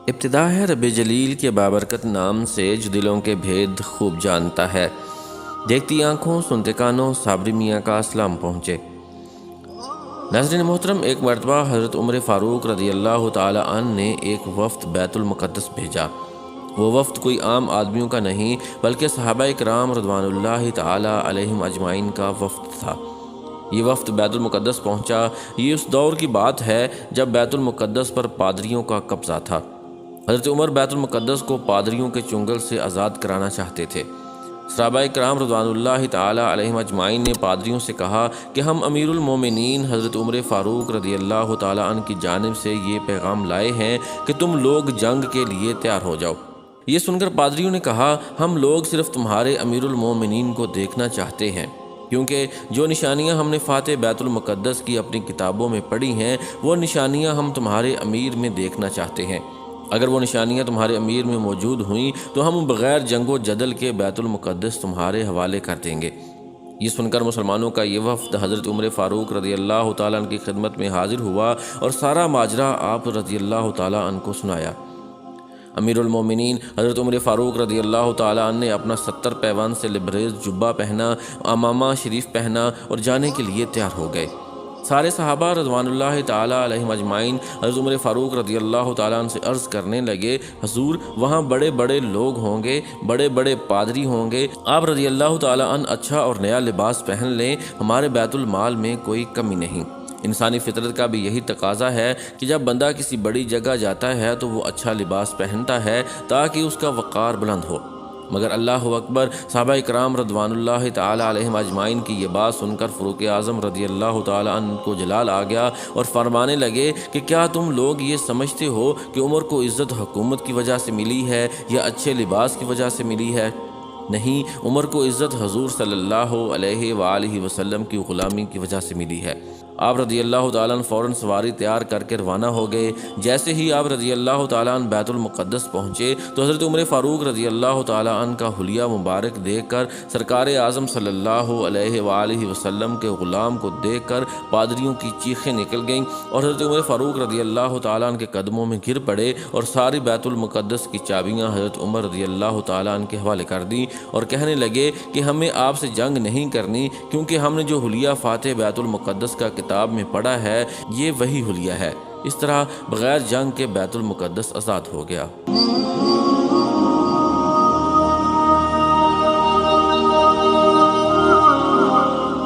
ابتدا ہے رب جلیل کے بابرکت نام سے جو دلوں کے بھید خوب جانتا ہے۔ دیکھتی آنکھوں سنتے کانوں صابری میاں کا سلام پہنچے۔ ناظرین محترم، ایک مرتبہ حضرت عمر فاروق رضی اللہ تعالی عنہ نے ایک وفد بیت المقدس بھیجا۔ وہ وفد کوئی عام آدمیوں کا نہیں بلکہ صحابہ کرام رضوان اللہ تعالی علیہم اجمعین کا وفد تھا۔ یہ وفد بیت المقدس پہنچا۔ یہ اس دور کی بات ہے جب بیت المقدس پر پادریوں کا قبضہ تھا۔ حضرت عمر بیت المقدس کو پادریوں کے چنگل سے آزاد کرانا چاہتے تھے۔ صحابہ کرام رضوان اللہ تعالی علیہم اجمعین نے پادریوں سے کہا کہ ہم امیر المومنین حضرت عمر فاروق رضی اللہ تعالی عنہ کی جانب سے یہ پیغام لائے ہیں کہ تم لوگ جنگ کے لیے تیار ہو جاؤ۔ یہ سن کر پادریوں نے کہا، ہم لوگ صرف تمہارے امیر المومنین کو دیکھنا چاہتے ہیں، کیونکہ جو نشانیاں ہم نے فاتح بیت المقدس کی اپنی کتابوں میں پڑھی ہیں وہ نشانیاں ہم تمہارے امیر میں دیکھنا چاہتے ہیں۔ اگر وہ نشانیاں تمہارے امیر میں موجود ہوئیں تو ہم بغیر جنگ و جدل کے بیت المقدس تمہارے حوالے کر دیں گے۔ یہ سن کر مسلمانوں کا یہ وفد حضرت عمر فاروق رضی اللہ تعالیٰ عنہ کی خدمت میں حاضر ہوا اور سارا ماجرا آپ رضی اللہ تعالیٰ عنہ کو سنایا۔ امیر المومنین حضرت عمر فاروق رضی اللہ تعالیٰ عنہ نے اپنا 70 پیوند سے لبریز جبہ پہنا، امامہ شریف پہنا اور جانے کے لیے تیار ہو گئے۔ سارے صحابہ رضوان اللہ تعالیٰ علیہم اجمعین حضرت عمر فاروق رضی اللہ تعالیٰ عنہ سے عرض کرنے لگے، حضور وہاں بڑے بڑے لوگ ہوں گے، بڑے بڑے پادری ہوں گے، آپ رضی اللہ تعالیٰ عنہ اچھا اور نیا لباس پہن لیں، ہمارے بیت المال میں کوئی کمی نہیں۔ انسانی فطرت کا بھی یہی تقاضا ہے کہ جب بندہ کسی بڑی جگہ جاتا ہے تو وہ اچھا لباس پہنتا ہے تاکہ اس کا وقار بلند ہو۔ مگر اللہ اکبر، صحابہ کرام رضوان اللہ تعالی علیہم اجمعین کی یہ بات سن کر فاروق اعظم رضی اللہ تعالی عنہ کو جلال آ گیا اور فرمانے لگے کہ کیا تم لوگ یہ سمجھتے ہو کہ عمر کو عزت حکومت کی وجہ سے ملی ہے یا اچھے لباس کی وجہ سے ملی ہے؟ نہیں، عمر کو عزت حضور صلی اللہ علیہ وآلہ وسلم کی غلامی کی وجہ سے ملی ہے۔ آپ رضی اللہ تعالیٰ عنہ فوراً سواری تیار کر کے روانہ ہو گئے۔ جیسے ہی آپ رضی اللہ تعالیٰ عنہ بیت المقدس پہنچے تو حضرت عمر فاروق رضی اللہ تعالیٰ عنہ کا حلیہ مبارک دیکھ کر، سرکار اعظم صلی اللہ علیہ وآلہ وسلم کے غلام کو دیکھ کر پادریوں کی چیخیں نکل گئیں اور حضرت عمر فاروق رضی اللہ تعالیٰ عنہ کے قدموں میں گر پڑے اور ساری بیت المقدس کی چابیاں حضرت عمر رضی اللہ تعالیٰ عنہ کے حوالے کر دیں اور کہنے لگے کہ ہمیں آپ سے جنگ نہیں کرنی، کیونکہ ہم نے جو حلیہ فاتح بیت المقدس کا کتاب میں پڑھا ہے یہ وہی حلیہ ہے۔ اس طرح بغیر جنگ کے بیت المقدس آزاد ہو گیا۔